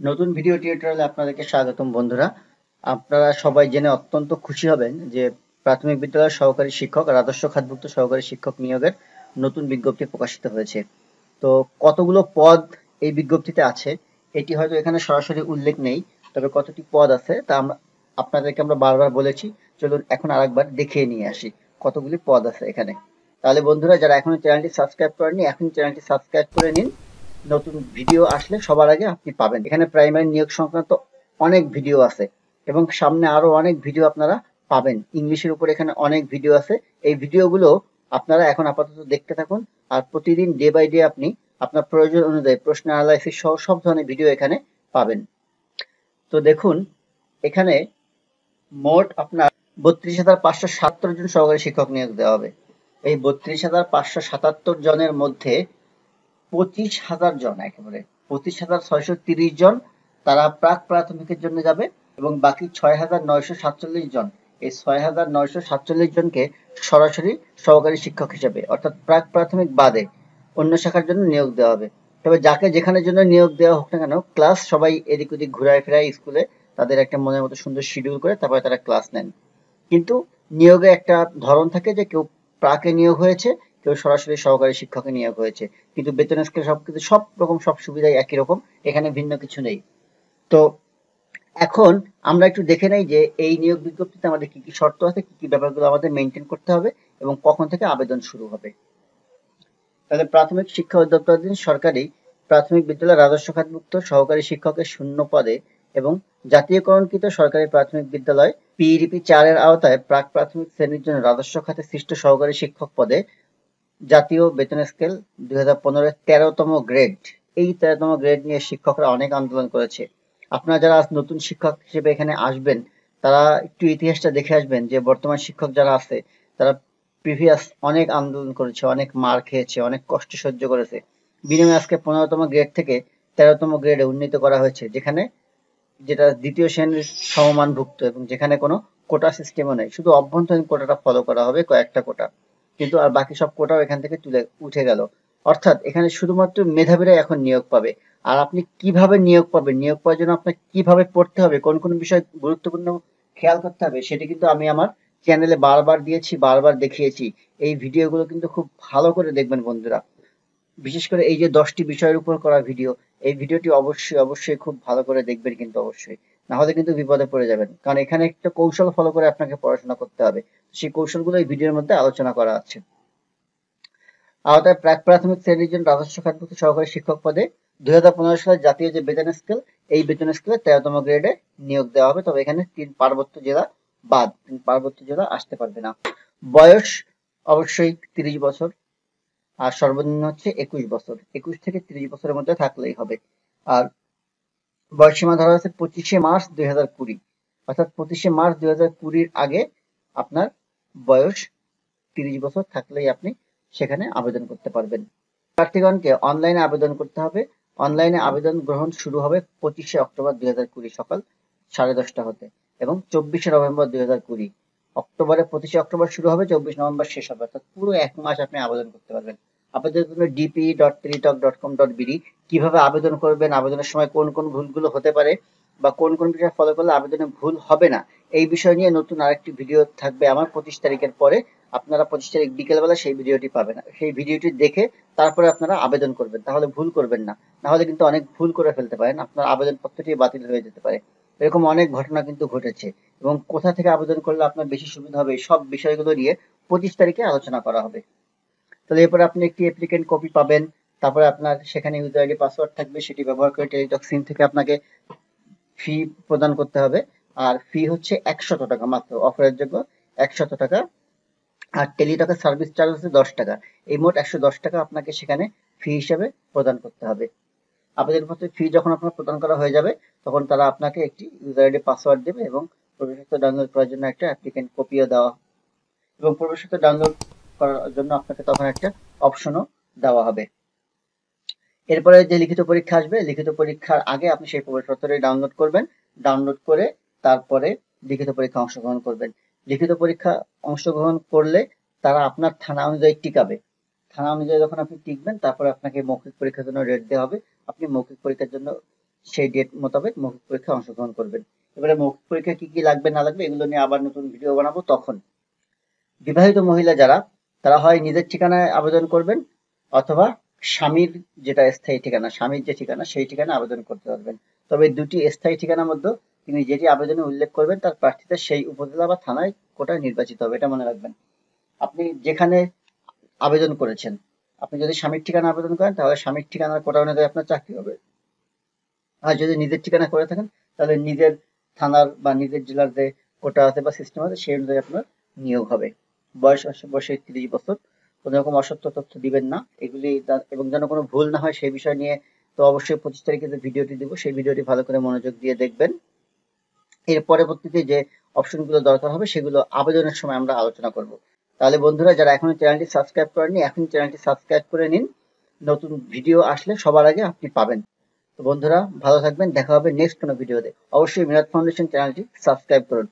নতুন ভিডিও টিউটোরিয়ালে আপনাদেরকে স্বাগতম বন্ধুরা। আপনারা সবাই জেনে অত্যন্ত খুশি হবেন যে প্রাথমিক বিদ্যালয়ের সহকারী শিক্ষক রাজস্ব খাতভুক্ত সহকারী শিক্ষক নিয়োগের নতুন বিজ্ঞপ্তি প্রকাশিত হয়েছে। তো কতগুলো পদ এই বিজ্ঞপ্তিতে আছে এটি হয়তো এখানে সরাসরি উল্লেখ নেই, তবে কতটি পদ আছে তা আপনাদেরকে আমরা বারবার বলেছি। চলুন এখন আরেকবার দেখিয়ে নিয়ে আসি কতগুলি পদ আছে এখানে। তাহলে বন্ধুরা, যারা এখনো চ্যানেলটি সাবস্ক্রাইব করেননি এখন চ্যানেলটি সাবস্ক্রাইব করে নিন। নতুন ভিডিও আসলে সবার আগে আপনি পাবেন। এখানে প্রাইমারি নিয়োগ সংক্রান্ত অনেক ভিডিও আছে এবং সামনে আরো অনেক ভিডিও আপনারা পাবেন। ইংলিশের উপর এখানে অনেক ভিডিও আছে। এই ভিডিওগুলো আপনারা এখন আপাতত দেখতে থাকুন, আর প্রতিদিন ডে বাই ডে আপনি আপনার প্রয়োজন অনুযায়ী প্রশ্ন অ্যানালাইসিস সহ সব ধরনের ভিডিও এখানে পাবেন। তো দেখুন, এখানে মোট আপনার 32,577 জন সহকারী শিক্ষক নিয়োগ দেওয়া হবে। এই 32,577 জনের মধ্যে 25,000 জন, একেবারে 25,630 জন তারা প্রাক প্রাথমিকের জন্য যাবে এবং বাকি 6,947 জন, এই 6,947 জনকে সরাসরি সহকারী শিক্ষক হিসেবে অর্থাৎ প্রাক প্রাথমিক বাদে অন্য শাখার জন্য নিয়োগ দেওয়া হবে। তবে যাকে যেখানের জন্য নিয়োগ দেওয়া হোক না কেন, ক্লাস সবাই এদিক ওদিক ঘুরায় ফেরায় স্কুলে তাদের একটা মনের মতো সুন্দর শিডিউল করে তারপরে তারা ক্লাস নেন। কিন্তু নিয়োগে একটা ধরন থাকে যে কেউ প্রাকে নিয়োগ হয়েছে, কেউ সরাসরি সহকারী শিক্ষকে নিয়োগ হয়েছে, কিন্তু বেতন স্কেল সবকিছু সব রকম সব সুবিধাই একই রকম, এখানে ভিন্ন কিছু নেই। তো এখন আমরা একটু দেখে নেই যে এই নিয়োগ বিজ্ঞপ্তিতে আমাদের কি কি শর্ত আছে, কি কি ব্যাপারগুলো আমাদের মেনটেন করতে হবে এবং কখন থেকে আবেদন শুরু হবে। তাহলে প্রাথমিক শিক্ষা অধিদপ্তরাধীন সরকারি প্রাথমিক বিদ্যালয় রাজস্ব খাতভুক্ত সহকারী শিক্ষকের শূন্য পদে এবং জাতীয়করণকৃত সরকারি প্রাথমিক বিদ্যালয় পিইডিপি 4 এর আওতায় প্রাক প্রাথমিক শ্রেণীর জন্য রাজস্ব খাতে সৃষ্ট সহকারী শিক্ষক পদে জাতীয় বেতন স্কেল 2015 13তম গ্রেড। এই 13তম গ্রেড নিয়ে শিক্ষকরা অনেক আন্দোলন করেছে। আপনারা যারা আজ নতুন শিক্ষক হিসেবে এখানে আসবেন তারা একটু ইতিহাসটা দেখে আসবেন যে বর্তমান শিক্ষক যারা আছে তারা প্রিভিয়াস অনেক আন্দোলন করেছে, অনেক মার খেয়েছে, অনেক কষ্ট সহ্য করেছে। বিনিময়ে আজকে 15তম গ্রেড থেকে 13তম গ্রেডে উন্নীত করা হয়েছে, যেখানে যেটা দ্বিতীয় শ্রেণীর সমমানভুক্ত এবং যেখানে কোনো কোটা সিস্টেমও নেই, শুধু অভ্যন্তরীণ কোটাটা ফলো করা হবে, কয়েকটা কোটা, কিন্তু আর বাকি সব কোটাও এখান থেকে উঠে গেল। অর্থাৎ এখানে শুধুমাত্র মেধাবীরাই এখন নিয়োগ পাবে। আর আপনি কিভাবে নিয়োগ পাবেন, নিয়োগ পাওয়ার জন্য আপনাকে কিভাবে পড়তে হবে, কোন কোন বিষয় গুরুত্বপূর্ণ খেয়াল করতে হবে, সেটি কিন্তু আমি আমার চ্যানেলে বারবার দিয়েছি, বারবার দেখিয়েছি। এই ভিডিওগুলো কিন্তু খুব ভালো করে দেখবেন বন্ধুরা। বিশেষ করে এই যে 10টি বিষয়ের উপর করা ভিডিও, এই ভিডিওটি অবশ্যই অবশ্যই খুব ভালো করে দেখবেন কিন্তু অবশ্যই, না হলে কিন্তু বিপদে পড়ে যাবেন। কারণ এখানে একটা কৌশল ফলো করে আপনাকে পড়াশোনা করতে হবে, সেই কৌশলগুলো এই ভিডিওর মধ্যে আলোচনা করা আছে। আওতায় প্রাক প্রাথমিক শ্রেণীর জন্য রাজস্ব খাতভুক্ত সহকারী শিক্ষক পদে 2015 সালের জাতীয় যে বেতন স্কেল, এই বেতন স্কেলে 13তম গ্রেডে নিয়োগ দেওয়া হবে। তবে এখানে 3 পার্বত্য জেলা বাদ, 3 পার্বত্য জেলা আসতে পারবে না। বয়স অবশ্যই 30 বছর, আর সর্বনিম্ন হচ্ছে 21 বছর। 21 থেকে 30 বছরের মধ্যে থাকলেই হবে। আর বয়সসীমা ধরা হয়েছে 25শে মার্চ 2020, অর্থাৎ 25শে মার্চ 2020 আগে আপনার বয়স 30 বছর থাকলেই আপনি সেখানে আবেদন করতে পারবেন। প্রার্থীগণকে অনলাইনে আবেদন করতে হবে। অনলাইনে আবেদন গ্রহণ শুরু হবে 25শে অক্টোবর 2020 সকাল 10:30 হতে এবং 24শে নভেম্বর 2020। অক্টোবরে 25শে অক্টোবর শুরু হবে, 24 নভেম্বর শেষ হবে, অর্থাৎ পুরো 1 মাস আপনি আবেদন করতে পারবেন। আবেদনের জন্য dpe.teletalk.com.bd কিভাবে আবেদন করবেন, আবেদনের সময় কোন কোন ভুলগুলো হতে পারে বা কোন কোন বিষয় ফলো করলে আবেদনে ভুল হবে না, এই বিষয় নিয়ে নতুন আরেকটি ভিডিও থাকবে আমার 25 তারিখের পরে। আপনারা 25 তারিখ বিকেলবেলা সেই ভিডিওটি পাবেন। সেই ভিডিওটি দেখে তারপরে আপনারা আবেদন করবেন, তাহলে ভুল করবেন না। না হলে কিন্তু অনেক ভুল করে ফেলতে পারেন, আপনার আবেদনপত্রটি বাতিল হয়ে যেতে পারে। এরকম অনেক ঘটনা কিন্তু ঘটেছে। এবং কোথা থেকে আবেদন করলে আপনার বেশি সুবিধা হবে, সব বিষয়গুলো নিয়ে 25 তারিখে আলোচনা করা হবে। তাহলে এরপরে আপনি একটি অ্যাপ্লিকেন্ট কপি পাবেন। তারপরে আপনার সেখানে ইউজার আইডি পাসওয়ার্ড থাকবে, সেটি ব্যবহার করে টেলিটক সিম থেকে আপনাকে ফি প্রদান করতে হবে। আর ফি হচ্ছে 100 টাকা মাত্র, অফারের জন্য 100 টাকা। আর টেলিটকের সার্ভিস চার্জ হচ্ছে 10 টাকা। এই মোট 110 টাকা আপনাকে সেখানে ফি হিসেবে প্রদান করতে হবে। আবেদনপত্রে ফি যখন আপনার প্রদান করা হয়ে যাবে, তখন তারা আপনাকে একটি ইউজার আইডি পাসওয়ার্ড দেবে এবং প্রবেশপত্র ডাউনলোড করার জন্য একটা অ্যাপ্লিকেন্ট কপিও দেওয়া, এবং প্রবেশপত্র ডাউনলোড করার জন্য আপনাকে তখন একটা অপশনও দেওয়া হবে। এরপরে যে লিখিত পরীক্ষা আসবে, লিখিত পরীক্ষার আগে আপনি সেই প্রবেশপত্রটি ডাউনলোড করবেন। ডাউনলোড করে তারপরে লিখিত পরীক্ষা অংশগ্রহণ করবেন। লিখিত পরীক্ষা অংশগ্রহণ করলে তারা আপনার থানা অনুযায়ী টিকাবে। থানা অনুযায়ী যখন আপনি টিকবেন, তারপরে আপনাকে মৌখিক পরীক্ষার জন্য রেট দেওয়া হবে। আপনি মৌখিক পরীক্ষার জন্য সেই ডেট মোতাবেক মৌখিক পরীক্ষায় অংশগ্রহণ করবেন। এবারে মৌখিক পরীক্ষা কি কি লাগবে না লাগবে এগুলো নিয়ে আবার নতুন ভিডিও বানাবো তখন। বিবাহিত মহিলা যারা, তারা হয় নিজের ঠিকানায় আবেদন করবেন অথবা স্বামীর যেটা স্থায়ী ঠিকানা, স্বামীর যে ঠিকানা সেই ঠিকানা আবেদন করতে পারবেন। তবে দুটি স্থায়ী ঠিকানার মধ্যে তিনি যেটি আবেদনে উল্লেখ করবেন তার প্রার্থীতা সেই উপজেলা বা থানায় কোটায় নির্বাচিত হবে, এটা মনে রাখবেন। আপনি যেখানে আবেদন করেছেন, আপনি যদি স্বামীর ঠিকানা আবেদন করেন তাহলে স্বামীর ঠিকানার কোটা অনুযায়ী আপনার চাকরি হবে। আর যদি নিজের ঠিকানা করে থাকেন তাহলে নিজের থানার বা নিজের জেলার যে কোটা আছে বা সিস্টেম আছে সেই অনুযায়ী আপনার নিয়োগ হবে। বয়স অবশ্যই 30 বছর। কোনো রকম অসত্য তথ্য দিবেন না, এগুলি এবং যেন কোনো ভুল না হয় সেই বিষয় নিয়ে তো অবশ্যই 25 তারিখে যে ভিডিওটি দেবো সেই ভিডিওটি ভালো করে মনোযোগ দিয়ে দেখবেন। এর পরবর্তীতে যে অপশনগুলো দরকার হবে সেগুলো আবেদনের সময় আমরা আলোচনা করব। তাহলে বন্ধুরা যারা এখনো চ্যানেলটি সাবস্ক্রাইব করেননি এখন চ্যানেলটি সাবস্ক্রাইব করে নিন, নতুন ভিডিও আসলে সবার আগে আপনি পাবেন। তো বন্ধুরা ভালো থাকবেন, দেখা হবে নেক্সট কোনো ভিডিওতে। অবশ্যই মিরাজ ফাউন্ডেশন চ্যানেলটি সাবস্ক্রাইব করুন।